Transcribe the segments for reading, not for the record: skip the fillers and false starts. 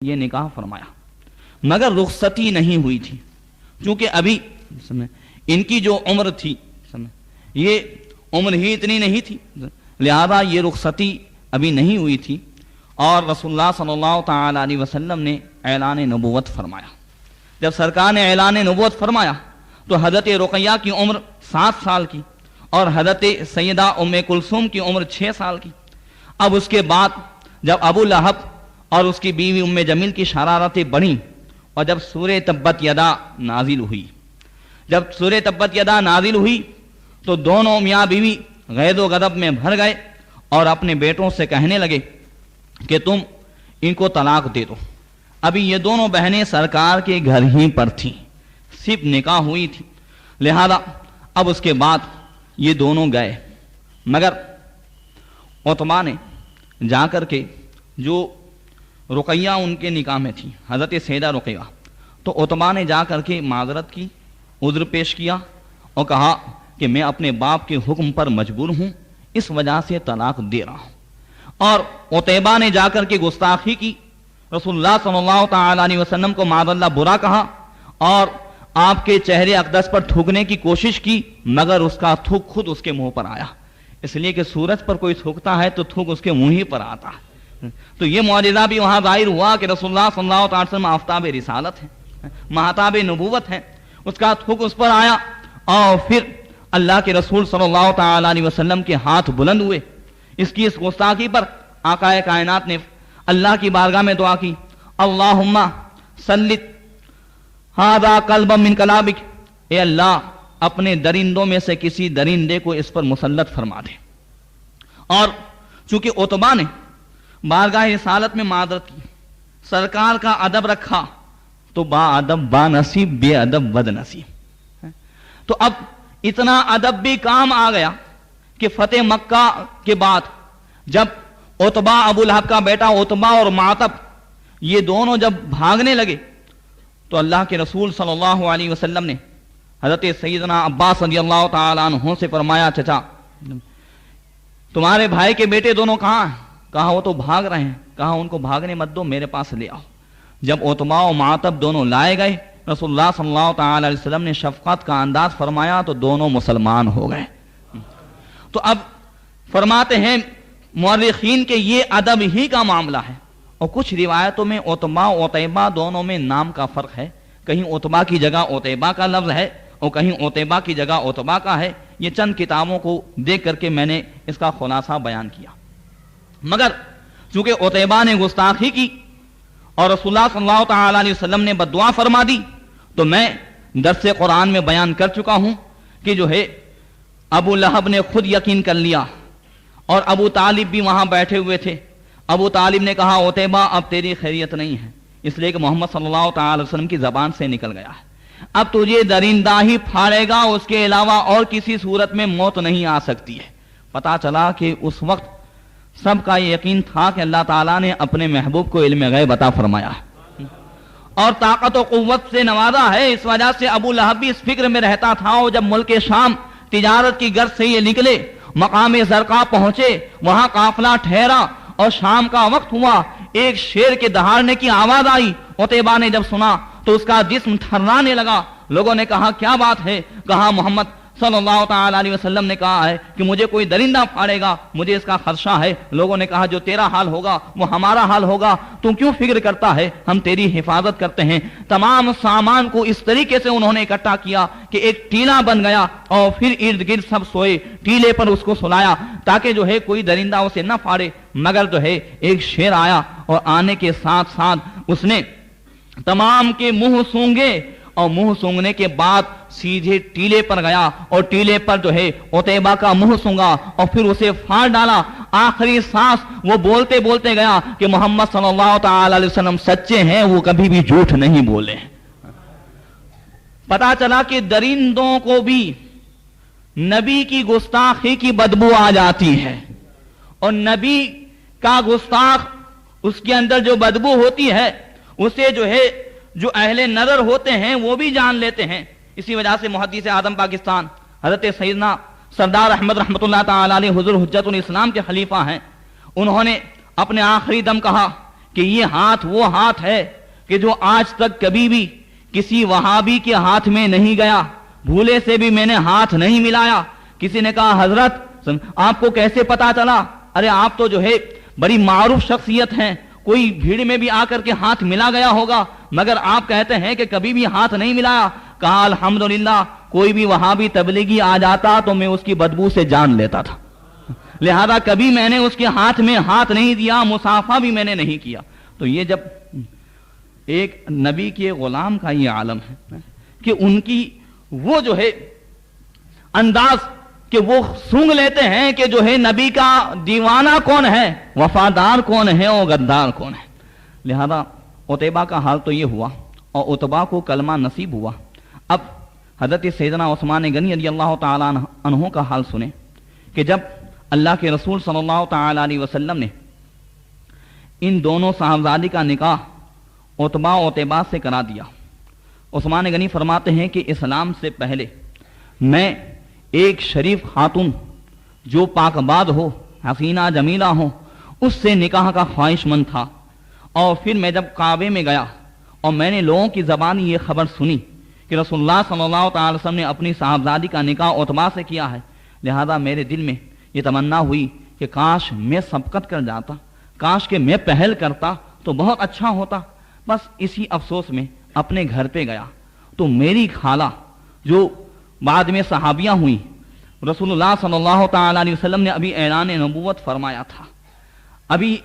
یہ نکاح فرمایا مگر رخصتی نہیں ہوئی تھی، چونکہ ابھی ان کی جو عمر تھی یہ عمر ہی اتنی نہیں تھی، لہذا یہ رخصتی ابھی نہیں ہوئی تھی، اور رسول اللہ صلی اللہ تعالی علیہ وسلم نے اعلان نبوت فرمایا۔ جب سرکار نے اعلان نبوت فرمایا تو حضرت رقیہ کی عمر 7 سال کی اور حضرت سیدہ ام کلثوم کی عمر 6 سال کی۔ اب اس کے بعد جب ابو لہب اور اس کی بیوی ام جمیل کی شرارتیں بڑھیں اور جب سورہ تبت یدا نازل ہوئی، تو دونوں میاں بیوی غیظ و غضب میں بھر گئے اور اپنے بیٹوں سے کہنے لگے کہ تم ان کو طلاق دے دو۔ ابھی یہ دونوں بہنیں سرکار کے گھر ہی پر تھیں، صرف نکاح ہوئی تھی، لہذا اب اس کے بعد یہ دونوں گئے، مگر عتبہ نے جا کر کے جو رقیہ ان کے نکاح میں تھی، حضرت سیدہ رقیہ، تو عتبہ نے جا کر کے معذرت کی، عذر پیش کیا اور کہا کہ میں اپنے باپ کے حکم پر مجبور ہوں، اس وجہ سے طلاق دے رہا ہوں۔ اور عتبہ نے جا کر کے گستاخی کی، رسول اللہ صلی اللہ تعالی علیہ وسلم کو معاذ اللہ برا کہا اور آپ کے چہرے اقدس پر تھوکنے کی کوشش کی، مگر اس کا تھوک خود اس کے منہ پر آیا، اس لیے کہ سورج پر کوئی تھوکتا ہے تو تھوک اس کے منہ ہی پر آتا ہے۔ تو یہ معجزہ بھی وہاں ظاہر ہوا کہ رسول اللہ صلی اللہ علیہ وسلم آفتاب رسالت ہے، مہتاب نبوت ہے، اس کا تھوک اس پر آیا اور پھر اللہ کے رسول صلی اللہ تعالی علیہ وسلم کے ہاتھ بلند ہوئے۔ اس گستاخی پر آقا کائنات نے اللہ کی بارگاہ میں دعا کی، اللہم سلط ھذا قلبا من کلابک، اے اللہ اپنے درندوں میں سے کسی درندے کو اس پر مسلط فرما دے۔ اور چونکہ عتبہ نے بارگاہ رسالت میں معذرت کی، سرکار کا ادب رکھا، تو با ادب با نصیب، بے ادب بد نصیب۔ تو اب اتنا ادب بھی کام آ گیا کہ فتح مکہ کے بعد جب عتبہ، ابو لہب کا بیٹا عتبہ اور معتب، یہ دونوں جب بھاگنے لگے تو اللہ کے رسول صلی اللہ علیہ وسلم نے حضرت سیدنا عباس رضی اللہ تعالیٰ عنہ سے فرمایا، چچا تمہارے بھائی کے بیٹے دونوں کہاں ہیں؟ کہا وہ تو بھاگ رہے ہیں۔ کہا ان کو بھاگنے مت دو، میرے پاس لے آؤ۔ جب عتبہ و معتب دونوں لائے گئے، رسول اللہ صلی اللہ تعالی علیہ وسلم نے شفقت کا انداز فرمایا تو دونوں مسلمان ہو گئے۔ تو اب فرماتے ہیں مورخین کہ یہ ادب ہی کا معاملہ ہے، اور کچھ روایتوں میں عتبہ و عتیبہ دونوں میں نام کا فرق ہے، کہیں عتبہ کی جگہ عتیبہ کا لفظ ہے اور کہیں عتیبہ کی جگہ عتبہ کا ہے۔ یہ چند کتابوں کو دیکھ کر کے میں نے اس کا خلاصہ بیان کیا، مگر چونکہ عتیبہ نے گستاخی کی اور رسول اللہ صلی اللہ تعالی علیہ وسلم نے بددعا فرما دی، تو میں درس قرآن میں بیان کر چکا ہوں کہ جو ہے ابو لہب نے خود یقین کر لیا، اور ابو طالب بھی وہاں بیٹھے ہوئے تھے۔ ابو طالب نے کہا عتیبہ اب تیری خیریت نہیں ہے، اس لیے کہ محمد صلی اللہ تعالی علیہ وسلم کی زبان سے نکل گیا ہے، اب تجھے درندہ ہی پھاڑے گا، اس کے علاوہ اور کسی صورت میں موت نہیں آ سکتی ہے۔ پتا چلا کہ اس وقت سب کا یہ یقین تھا کہ اللہ تعالیٰ نے اپنے محبوب کو علم غیب عطا فرمایا اور طاقت و قوت سے نوازا ہے، اس وجہ سے ابو لہب بھی اس فکر میں رہتا تھا، اور جب ملک شام تجارت کی غرض سے یہ نکلے، مقام زرقا پہنچے، وہاں قافلہ ٹھہرا اور شام کا وقت ہوا، ایک شیر کے دہاڑنے کی آواز آئی۔ عتبہ نے جب سنا تو اس کا جسم تھررانے لگا۔ لوگوں نے کہا کیا بات ہے؟ کہا محمد صلی اللہ تعالی علیہ وسلم نے کہا ہے کہ مجھے کوئی درندہ پھاڑے گا، مجھے اس کا خدشہ ہے۔ لوگوں نے کہا جو تیرا حال ہوگا وہ ہمارا حال ہوگا، تو کیوں فکر کرتا ہے، ہم تیری حفاظت کرتے ہیں۔ تمام سامان کو اس طریقے سے انہوں نے اکٹھا کیا کہ ایک ٹیلا بن گیا، اور پھر ارد گرد سب سوئے، ٹیلے پر اس کو سلایا تاکہ جو ہے کوئی درندہ اسے نہ پھاڑے۔ مگر جو ہے ایک شیر آیا، اور آنے کے ساتھ ساتھ اس نے تمام کے منہ سونگے، اور منہ سونگنے کے بعد سیدھے ٹیلے پر گیا، اور ٹیلے پر جو ہے عتیبہ کا منہ سونگا اور پھر اسے پھاڑ ڈالا۔ آخری سانس وہ بولتے بولتے گیا کہ محمد صلی اللہ تعالی علیہ وسلم سچے ہیں، وہ کبھی بھی جھوٹ نہیں بولے۔ پتا چلا کہ درندوں کو بھی نبی کی گستاخی کی بدبو آ جاتی ہے، اور نبی کا گستاخ اس کے اندر جو بدبو ہوتی ہے اسے جو ہے جو اہل نظر ہوتے ہیں وہ بھی جان لیتے ہیں۔ اسی وجہ سے محدث اعظم پاکستان حضرت سیدنا سردار احمد رحمۃ اللہ تعالی علیہ حضور حجت الاسلام کے خلیفہ ہیں، انہوں نے اپنے آخری دم کہا کہ یہ ہاتھ وہ ہاتھ ہے کہ جو آج تک کبھی بھی کسی وہابی کے ہاتھ میں نہیں گیا، بھولے سے بھی میں نے ہاتھ نہیں ملایا۔ کسی نے کہا حضرت آپ کو کیسے پتا چلا؟ ارے آپ تو جو ہے بڑی معروف شخصیت ہیں، کوئی بھیڑ میں بھی آ کر کے ہاتھ ملا گیا ہوگا، مگر آپ کہتے ہیں کہ کبھی بھی ہاتھ نہیں ملایا۔ کہا الحمدللہ، کوئی بھی وہابی تبلیغی آ جاتا تو میں اس کی بدبو سے جان لیتا تھا، لہذا کبھی میں نے اس کے ہاتھ میں ہاتھ نہیں دیا، مصافحہ بھی میں نے نہیں کیا۔ تو یہ جب ایک نبی کے غلام کا یہ عالم ہے کہ ان کی وہ جو ہے انداز کہ وہ سونگ لیتے ہیں کہ جو ہے نبی کا دیوانہ کون ہے، وفادار کون ہے اور غدار کون ہے۔ لہذا عتبہ کا حال تو یہ ہوا اور عتبہ کو کلمہ نصیب ہوا۔ اب حضرت سیدنا عثمان غنی رضی اللہ تعالیٰ عنہ کا حال سنیں کہ جب اللہ کے رسول صلی اللہ تعالیٰ علیہ وسلم نے ان دونوں صاحبزادی کا نکاح عتبہ و عتبہ سے کرا دیا، عثمان غنی فرماتے ہیں کہ اسلام سے پہلے میں ایک شریف خاتون جو پاک باد ہو، حسینہ جمیلہ ہو، اس سے نکاح کا خواہش مند تھا۔ اور پھر میں جب کعبے میں گیا اور میں نے لوگوں کی زبانی یہ خبر سنی کہ رسول اللہ صلی اللہ تعالی وسلم نے اپنی صاحبزادی کا نکاح عتبہ سے کیا ہے، لہذا میرے دل میں یہ تمنا ہوئی کہ کاش میں سبقت کر جاتا، کاش کہ میں پہل کرتا تو بہت اچھا ہوتا۔ بس اسی افسوس میں اپنے گھر پہ گیا تو میری خالہ جو بعد میں صحابیہ ہوئی، رسول اللہ صلی اللہ تعالی علیہ وسلم نے ابھی اعلان نبوت فرمایا تھا، ابھی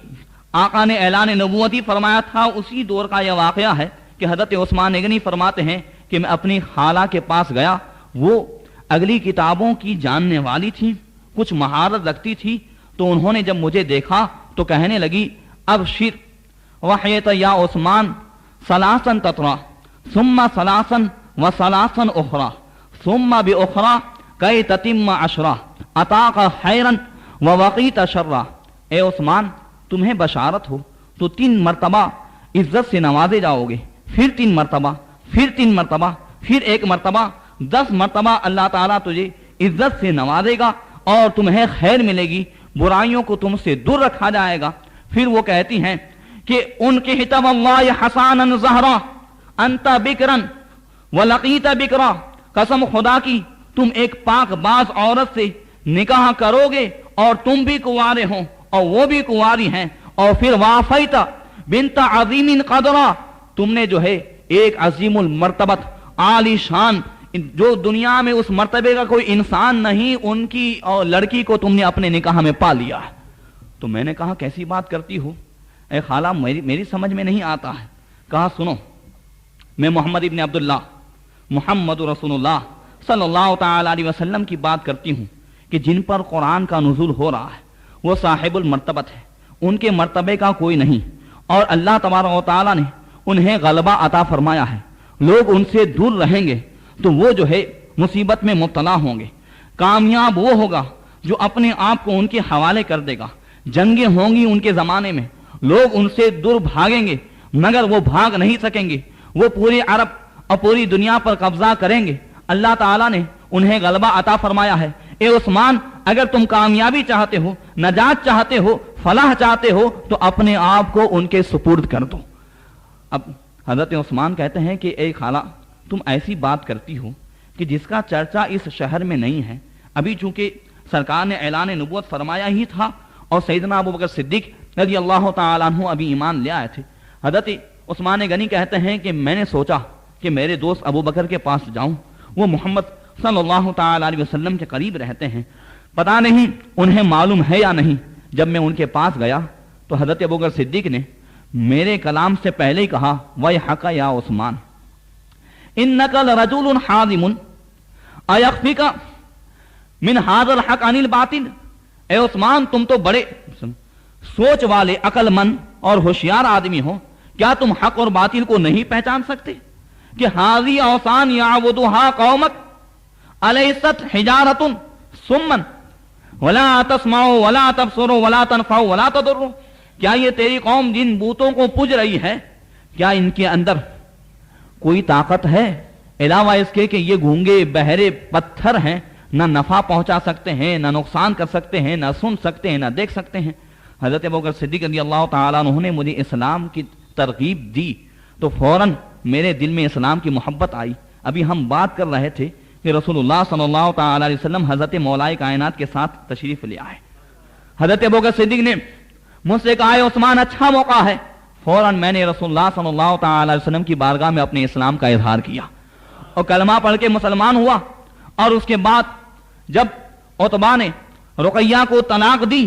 آقا نے اعلان نبوت ہی فرمایا تھا، اسی دور کا یہ واقعہ ہے کہ حضرت عثمان غنی فرماتے ہیں کہ میں اپنی خالہ کے پاس گیا، وہ اگلی کتابوں کی جاننے والی تھی، کچھ مہارت رکھتی تھی، تو انہوں نے جب مجھے دیکھا تو کہنے لگی ابشر وحیت یا عثمان ثلاثا تترا ثم ثلاثا وثلاثا اخرى ثم باخرى کئی تتم عشرہ اتاق خیرا ووقیت شرا۔ اے عثمان تمہیں بشارت ہو تو 3 مرتبہ عزت سے نوازے جاؤ گے، پھر 3 مرتبہ، پھر 3 مرتبہ، پھر 1 مرتبہ، 10 مرتبہ اللہ تعالیٰ تجھے عزت سے نوازے گا اور تمہیں خیر ملے گی، برائیوں کو تم سے دور رکھا جائے گا۔ پھر وہ کہتی ہیں کہ ان کے حتب اللہ حسانا زہرا انت بکرا ولقیت بکرا، قسم خدا کی تم ایک پاک باز عورت سے نکاح کرو گے اور تم بھی کنوارے ہوں اور وہ بھی کنواری ہیں، اور پھر وافیت بنت عظیم قدرا، تم نے جو ہے ایک عظیم المرتبت عالی شان جو دنیا میں اس مرتبے کا کوئی انسان نہیں، ان کی اور لڑکی کو تم نے اپنے نکاح میں پا لیا ہے۔ تو میں نے کہا کیسی بات کرتی ہو اے خالہ، میری سمجھ میں نہیں آتا ہے۔ کہا سنو، میں محمد ابن عبداللہ محمد رسول اللہ صلی اللہ تعالی علیہ وسلم کی بات کرتی ہوں کہ جن پر قرآن کا نزول ہو رہا ہے وہ صاحب المرتبت ہے، ان کے مرتبے کا کوئی نہیں، اور اللہ تبارک و تعالی نے انہیں غلبہ عطا فرمایا ہے۔ لوگ ان سے دور رہیں گے تو وہ جو ہے مصیبت میں مبتلا ہوں گے۔ کامیاب وہ ہوگا جو اپنے آپ کو ان کے حوالے کر دے گا۔ جنگیں ہوں گی ان کے زمانے میں، لوگ ان سے دور بھاگیں گے مگر وہ بھاگ نہیں سکیں گے، وہ پورے عرب اور پوری دنیا پر قبضہ کریں گے۔ اللہ تعالیٰ نے انہیں غلبہ عطا فرمایا ہے۔ اے عثمان، اگر تم کامیابی چاہتے ہو، نجات چاہتے ہو، فلاح چاہتے ہو تو اپنے آپ کو ان کے سپرد کر دو۔ اب حضرت عثمان کہتے ہیں کہ اے خالہ، تم ایسی بات کرتی ہو کہ جس کا چرچا اس شہر میں نہیں ہے۔ ابھی چونکہ سرکار نے اعلان نبوت فرمایا ہی تھا اور سیدنا ابوبکر صدیق رضی اللہ تعالیٰ عنہ ابھی ایمان لے آئے تھے۔ حضرت عثمان غنی کہتے ہیں کہ میں نے سوچا کہ میرے دوست ابوبکر کے پاس جاؤں، وہ محمد صلی اللہ تعالیٰ علیہ وسلم کے قریب رہتے ہیں، پتہ نہیں انہیں معلوم ہے یا نہیں۔ جب میں ان کے پاس گیا تو حضرت ابوبکر صدیق نے میرے کلام سے پہلے ہی کہا وَيْحَكَ يَا عثمان إِنَّكَ لَرَجُلٌ حَاذِمٌ أَيَخْفِكَ مِنْ هَذَا الْحَقِّ عَنِ الْبَاطِلِ۔ اے عثمان، تم تو بڑے سوچ والے، عقل مند اور ہوشیار آدمی ہو، کیا تم حق اور باطل کو نہیں پہچان سکتے کہ ہاذی اوثان یعبدھا قومک الیست حجارۃ صم ولا تسمع ولا تبصر ولا تنفع ولا تضر۔ کیا یہ تیری قوم جن بتوں کو پوج رہی ہے، کیا ان کے اندر کوئی طاقت ہے علاوہ اس کے کہ یہ گونگے بہرے پتھر ہیں، نہ نفع پہنچا سکتے ہیں، نہ نقصان کر سکتے ہیں، نہ سن سکتے ہیں، نہ دیکھ سکتے ہیں۔ حضرت ابوبکر صدیق رضی اللہ تعالیٰ عنہ نے مجھے اسلام کی ترغیب دی تو فوراً میرے دل میں اسلام کی محبت آئی۔ ابھی ہم بات کر رہے تھے کہ رسول اللہ صلی اللہ تعالیٰ علیہ وسلم حضرت مولا کائنات کے ساتھ تشریف لے آئے۔ حضرت ابوبکر صدیق نے مجھ سے کہا ہے عثمان اچھا موقع ہے، فوراً میں نے رسول اللہ صلی اللہ تعالیٰ علیہ وسلم کی بارگاہ میں اپنے اسلام کا اظہار کیا اور کلمہ پڑھ کے مسلمان ہوا۔ اور اس کے بعد جب عتبہ نے رقیہ کو طلاق دی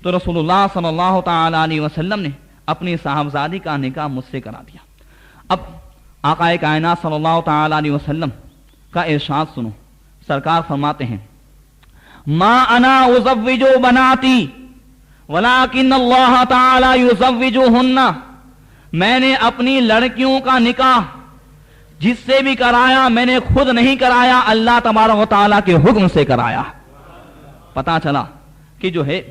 تو رسول اللہ صلی اللہ تعالیٰ علیہ وسلم نے اپنی صاحبزادی کا نکاح مجھ سے کرا دیا۔ اب آقا کائنات صلی اللہ تعالیٰ علیہ وسلم کا ارشاد سنو، سرکار فرماتے ہیں ما انا ازوج بناتی ولکن اللہ تعالی یزوجہن، میں نے اپنی لڑکیوں کا نکاح جس سے بھی کرایا میں نے خود نہیں کرایا، اللہ تبارک و تعالیٰ کے حکم سے کرایا۔ پتا چلا کہ جو ہے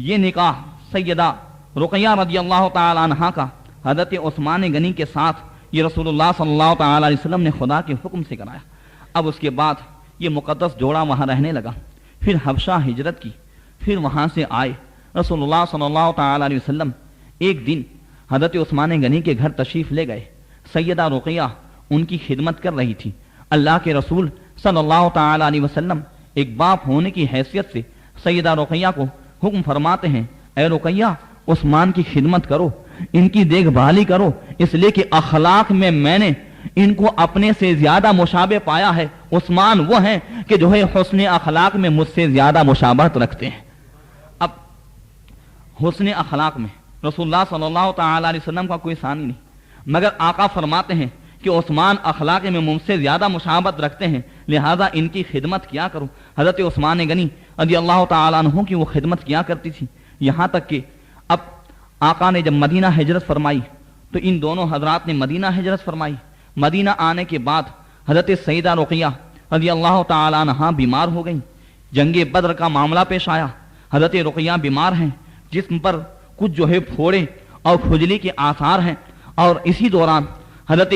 یہ نکاح سیدہ رقیہ رضی اللہ تعالی عنہا کا حضرت عثمان غنی کے ساتھ یہ رسول اللہ صلی اللہ تعالی علیہ وسلم نے خدا کے حکم سے کرایا۔ اب اس کے بعد یہ مقدس جوڑا وہاں رہنے لگا، پھر حبشہ ہجرت کی، پھر وہاں سے آئے رسول اللہ صلی اللہ تعالی علیہ وسلم۔ ایک دن حضرت عثمان غنی کے گھر تشریف لے گئے، سیدہ رقیہ ان کی خدمت کر رہی تھی۔ اللہ کے رسول صلی اللہ تعالی علیہ وسلم ایک باپ ہونے کی حیثیت سے سیدہ رقیہ کو حکم فرماتے ہیں اے رقیہ عثمان کی خدمت کرو، ان کی دیکھ بھالی کرو، اس لیے کہ اخلاق میں نے ان کو اپنے سے زیادہ مشابہ پایا ہے۔ عثمان وہ ہیں کہ جو ہے حسن اخلاق میں مجھ سے زیادہ مشابہت رکھتے ہیں۔ اب حسن اخلاق میں رسول اللہ صلی اللہ تعالی علیہ وسلم کا کوئی ثانی نہیں، مگر آقا فرماتے ہیں کہ عثمان اخلاق میں مجھ سے زیادہ مشابہت رکھتے ہیں، لہذا ان کی خدمت کیا کرو۔ حضرت عثمان غنی رضی اللہ تعالیٰ عنہ کی وہ خدمت کیا کرتی تھی، یہاں تک کہ اب آقا نے جب مدینہ ہجرت فرمائی تو ان دونوں حضرات نے مدینہ ہجرت فرمائی۔ مدینہ آنے کے بعد حضرت سیدہ رقیہ رضی اللہ تعالیٰ عنہا بیمار ہو گئیں، جنگ بدر کا معاملہ پیش آیا، حضرت رقیہ بیمار ہیں، جسم پر کچھ جو ہے پھوڑے اور کھجلی کے آثار ہیں، اور اسی دوران حضرت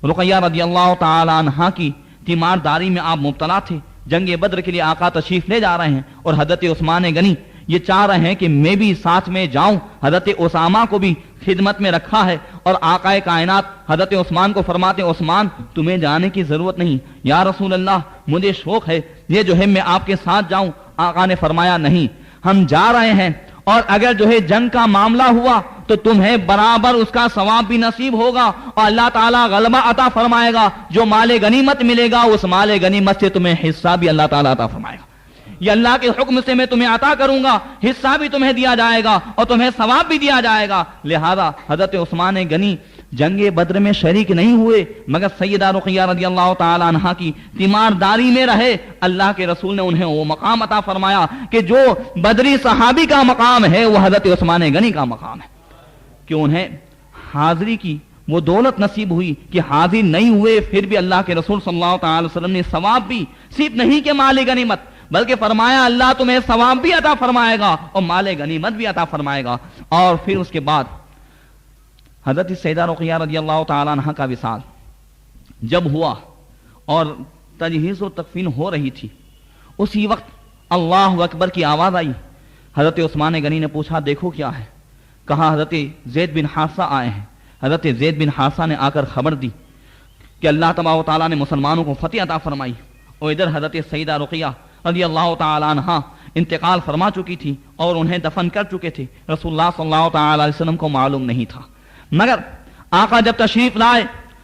رقیہ رضی اللہ تعالی عنہا کی تیمارداری میں آپ مبتلا تھے۔ جنگ بدر کے لیے آقا تشریف لے جا رہے ہیں اور حضرت عثمان غنی یہ چاہ رہے ہیں کہ میں بھی ساتھ میں جاؤں، حضرت اسامہ کو بھی خدمت میں رکھا ہے، اور آقا کائنات حضرت عثمان کو فرماتے عثمان تمہیں جانے کی ضرورت نہیں، یا رسول اللہ مجھے شوق ہے یہ جو ہے میں آپ کے ساتھ جاؤں۔ آقا نے فرمایا نہیں، ہم جا رہے ہیں، اور اگر جو ہے جنگ کا معاملہ ہوا تو تمہیں برابر اس کا ثواب بھی نصیب ہوگا اور اللہ تعالیٰ غلبہ عطا فرمائے گا، جو مال غنیمت ملے گا اس مال غنیمت سے تمہیں حصہ بھی اللہ تعالیٰ عطا فرمائے گا، یہ اللہ کے حکم سے میں تمہیں عطا کروں گا، حصہ بھی تمہیں دیا جائے گا اور تمہیں ثواب بھی دیا جائے گا۔ لہذا حضرت عثمان غنی جنگ بدر میں شریک نہیں ہوئے، مگر سیدہ رقیہ رضی اللہ تعالی عنہا کی تیمارداری میں رہے۔ اللہ کے رسول نے انہیں وہ مقام عطا فرمایا کہ جو بدری صحابی کا مقام ہے وہ حضرت عثمان غنی کا مقام ہے، کہ انہیں حاضری کی وہ دولت نصیب ہوئی کہ حاضر نہیں ہوئے پھر بھی اللہ کے رسول صلی اللہ تعالی وسلم نے ثواب بھی صرف نہیں کہ مال غنیمت، بلکہ فرمایا اللہ تمہیں ثواب بھی عطا فرمائے گا اور مال غنیمت بھی عطا فرمائے گا۔ اور پھر اس کے بعد حضرت سیدہ رقیہ رضی اللہ تعالی عنہ کا وصال جب ہوا اور تجہیز و تکفین ہو رہی تھی، اسی وقت اللہ اکبر کی آواز آئی۔ حضرت عثمان غنی نے پوچھا دیکھو کیا ہے، کہا حضرت زید بن حارثہ آئے ہیں۔ حضرت زید بن حارثہ نے آ کر خبر دی کہ اللہ تبارک و تعالیٰ نے مسلمانوں کو فتح عطا فرمائی، اور ادھر حضرت سیدہ رقیہ رضی اللہ تعالی عنہا انتقال فرما چکی تھی اور انہیں دفن کر چکے تھے۔ رسول اللہ صلی اللہ تعالی علیہ وسلم کو معلوم نہیں تھا، مگر آقا جب تشریف لائے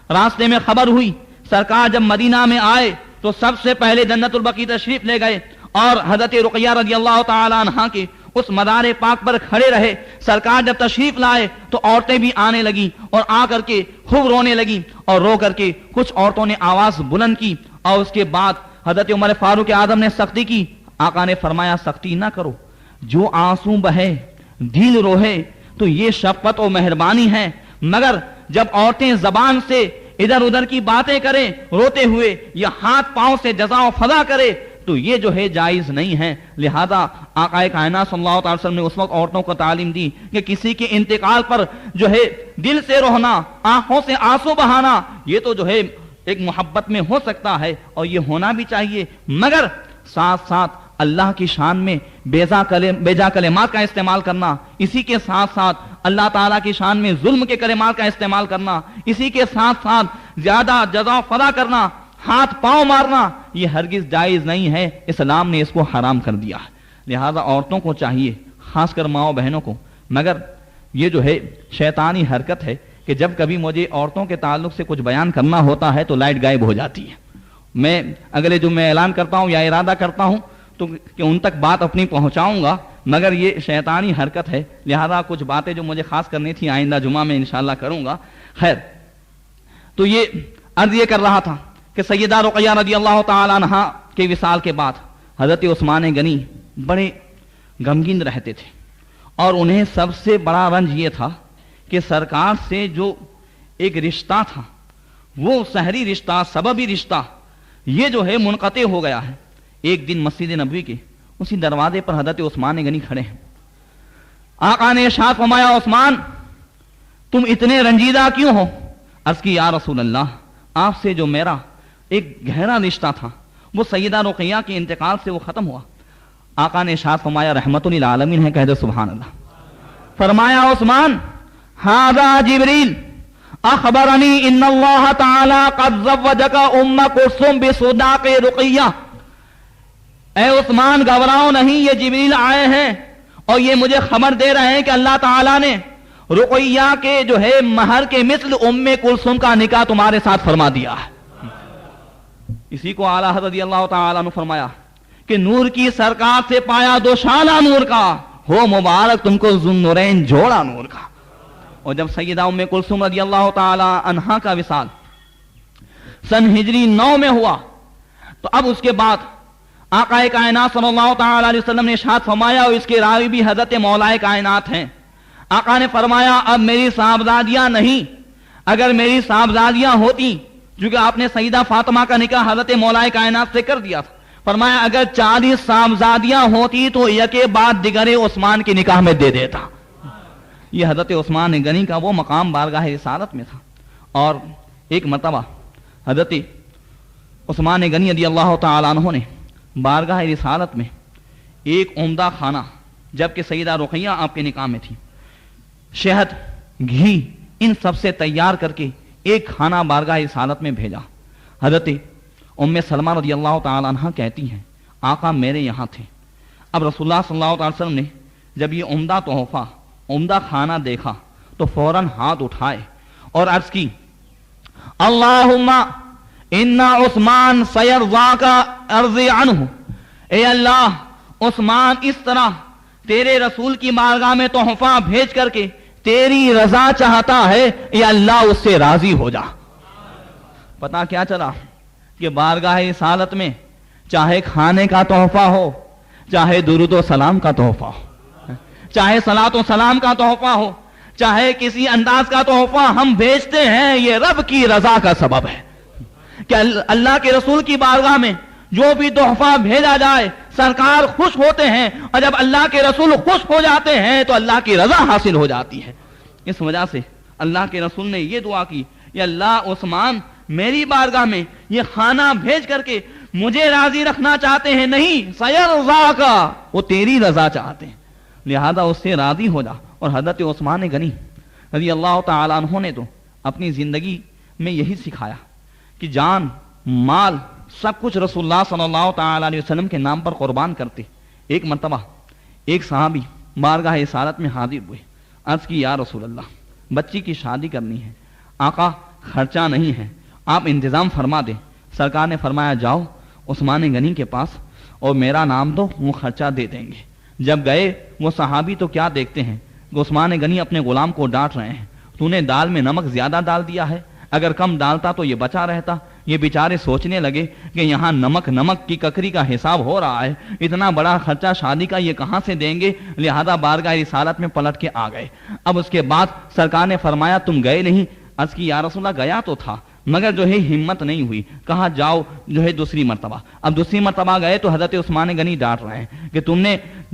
راستے میں خبر ہوئی، سرکار جب مدینہ میں آئے تو سب سے پہلے جنت البقیع تشریف لے گئے اور حضرت رقیہ رضی اللہ تعالی عنہا کے اس مدار پاک پر کھڑے رہے۔ سرکار جب تشریف لائے تو عورتیں بھی آنے لگیں اور آ کر کے خوب رونے لگیں، اور رو کر کے کچھ عورتوں نے آواز بلند کی، اور اس کے بعد حضرت عمر فاروق اعظم نے سختی کی۔ آقا نے فرمایا سختی نہ کرو، جو آنسو بہے دل روہے تو یہ شفقت و مہربانی ہے، مگر جب عورتیں زبان سے ادھر ادھر کی باتیں کریں روتے ہوئے یا ہاتھ پاؤں سے جزا و فضا کرے تو یہ جو ہے جائز نہیں ہے۔ لہذا آقا کائنات صلی اللہ علیہ وسلم نے اس وقت عورتوں کو تعلیم دی کہ کسی کے انتقال پر جو ہے دل سے رونا، آنکھوں سے آنسو بہانا، یہ تو جو ہے ایک محبت میں ہو سکتا ہے اور یہ ہونا بھی چاہیے، مگر ساتھ ساتھ اللہ کی شان میں بیجا کلمات کا استعمال کرنا، اسی کے ساتھ ساتھ اللہ تعالیٰ کی شان میں ظلم کے کلمات کا استعمال کرنا، اسی کے ساتھ ساتھ زیادہ جزا فضا کرنا، ہاتھ پاؤں مارنا، یہ ہرگز جائز نہیں ہے، اسلام نے اس کو حرام کر دیا ہے۔ لہذا عورتوں کو چاہیے، خاص کر ماؤں بہنوں کو، مگر یہ جو ہے شیطانی حرکت ہے کہ جب کبھی مجھے عورتوں کے تعلق سے کچھ بیان کرنا ہوتا ہے تو لائٹ غائب ہو جاتی ہے۔ میں اگلے جو میں اعلان کرتا ہوں یا ارادہ کرتا ہوں تو کہ ان تک بات اپنی پہنچاؤں گا، مگر یہ شیطانی حرکت ہے، لہذا کچھ باتیں جو مجھے خاص کرنی تھی آئندہ جمعہ میں انشاءاللہ کروں گا۔ خیر، تو یہ عرض یہ کر رہا تھا کہ سیدہ رقیہ رضی اللہ تعالی عنہا کے وصال کے بعد حضرت عثمان غنی بڑے غمگین رہتے تھے، اور انہیں سب سے بڑا رنج یہ تھا کہ سرکار سے جو ایک رشتہ تھا، وہ سحری رشتہ، سببی رشتہ، یہ جو ہے منقطع ہو گیا ہے۔ ایک دن مسجد نبوی کے اسی دروازے پر حضرت عثمان غنی کھڑے ہیں۔ آقا نے ارشاد فرمایا، عثمان تم اتنے رنجیدہ کیوں ہو؟ عرض کی یا رسول اللہ، آپ سے جو میرا ایک گہرا رشتہ تھا وہ سیدہ رقیہ کے انتقال سے وہ ختم ہوا۔ آقا نے ارشاد فرمایا، رحمت للعالمین ہے، کہہ دے سبحان اللہ۔ فرمایا، عثمان ھذا جبریل اخبرنی ان اللہ تعالی قد زوجک ام کلثوم بصداق رقیہ۔ اے عثمان گھبراؤ نہیں، یہ جبریل آئے ہیں اور یہ مجھے خبر دے رہے ہیں کہ اللہ تعالیٰ نے رقیہ کے جو ہے مہر کے مثل ام کلثوم کا نکاح تمہارے ساتھ فرما دیا ہے۔ اسی کو اعلیٰ حضرت رضی اللہ تعالیٰ عنہ فرمایا کہ نور کی سرکار سے پایا دوشالہ نور کا، ہو مبارک تم کو ذوالنورین جوڑا نور کا۔ اور جب سیدہ ام کلثوم رضی اللہ تعالی عنہا کا وصال سن ہجری 9 میں ہوا، تو اب اس کے بعد آقا کائنات صلی اللہ تعالی علیہ وسلم نے ارشاد فرمایا، اور اس کے راوی بھی حضرت مولا کائنات ہیں، آقا نے فرمایا اب میری صاحبزادیاں نہیں، اگر میری صاحبزادیاں ہوتی، چونکہ آپ نے سیدہ فاطمہ کا نکاح حضرت مولا کائنات سے کر دیا تھا، فرمایا اگر 40 صاحبزادیاں ہوتی تو یکے بعد دیگر عثمان کے نکاح میں دے دیتا۔ یہ حضرت عثمان غنی کا وہ مقام بارگاہ رسالت میں تھا۔ اور ایک مرتبہ حضرت عثمان غنی رضی اللہ تعالیٰ عنہ نے بارگاہ رسالت میں ایک عمدہ کھانا، جبکہ سیدہ رقیہ آپ کے نکاح میں تھی، شہد، گھی، ان سب سے تیار کر کے ایک کھانا بارگاہ رسالت میں بھیجا۔ حضرت ام سلمہ رضی اللہ تعالی عنہ کہتی ہیں، آقا میرے یہاں تھے، اب رسول اللہ صلی اللہ علیہ وسلم نے جب یہ عمدہ تحفہ، عمدہ کھانا دیکھا تو فوراً ہاتھ اٹھائے اور عرض کی، اللہم ان عثمان سیرضاک ارضی عنہ، اے اللہ عثمان اس طرح تیرے رسول کی بارگاہ میں تحفہ بھیج کر کے تیری رضا چاہتا ہے، یا اللہ اس سے راضی ہو جا۔ پتہ کیا چلا کہ بارگاہ رسالت میں چاہے کھانے کا تحفہ ہو، چاہے درود و سلام کا تحفہ ہو، چاہے صلاۃ و سلام کا تحفہ ہو، چاہے کسی انداز کا تحفہ ہم بھیجتے ہیں، یہ رب کی رضا کا سبب ہے کہ اللہ کے رسول کی بارگاہ میں جو بھی تحفہ بھیجا جائے سرکار خوش ہوتے ہیں، اور جب اللہ کے رسول خوش ہو جاتے ہیں تو اللہ کی رضا حاصل ہو جاتی ہے۔ اس وجہ سے اللہ کے رسول نے یہ دعا کی، یا اللہ عثمان میری بارگاہ میں یہ کھانا بھیج کر کے مجھے راضی رکھنا چاہتے ہیں، نہیں سیرضاک، وہ تیری رضا چاہتے ہیں، لہذا اس سے راضی ہو جا۔ اور حضرت عثمان غنی رضی اللہ تعالی عنہ نے تو اپنی زندگی میں یہی سکھایا کہ جان، مال، سب کچھ رسول اللہ صلی اللہ تعالی علیہ وسلم کے نام پر قربان کرتے۔ ایک مرتبہ ایک صحابی بارگاہ رسالت میں حاضر ہوئے، عرض کی یا رسول اللہ بچی کی شادی کرنی ہے، آقا خرچہ نہیں ہے، آپ انتظام فرما دیں۔ سرکار نے فرمایا جاؤ عثمان غنی کے پاس اور میرا نام دو، وہ خرچہ دے دیں گے۔ جب گئے وہ صحابی تو کیا دیکھتے ہیں کہ عثمان غنی اپنے غلام کو ڈانٹ رہے ہیں، تو نے دال میں نمک زیادہ ڈال دیا ہے، اگر کم ڈالتا تو یہ بچا رہتا۔ یہ بیچارے سوچنے لگے کہ یہاں نمک کی ککری کا حساب ہو رہا ہے، اتنا بڑا خرچہ شادی کا یہ کہاں سے دیں گے، لہذا بارگاہ رسالت میں پلٹ کے آ گئے۔ اب اس کے بعد سرکار نے فرمایا تم گئے نہیں؟ عرض کی یا رسول اللہ گیا تو تھا، مگر جو ہے ہمت نہیں ہوئی، کہا جاؤ جو ہے دوسری مرتبہ۔ اب دوسری مرتبہ گئے تو حضرت عثمان غنی ڈانٹ رہے ہیں کہ تم نے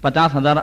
50,000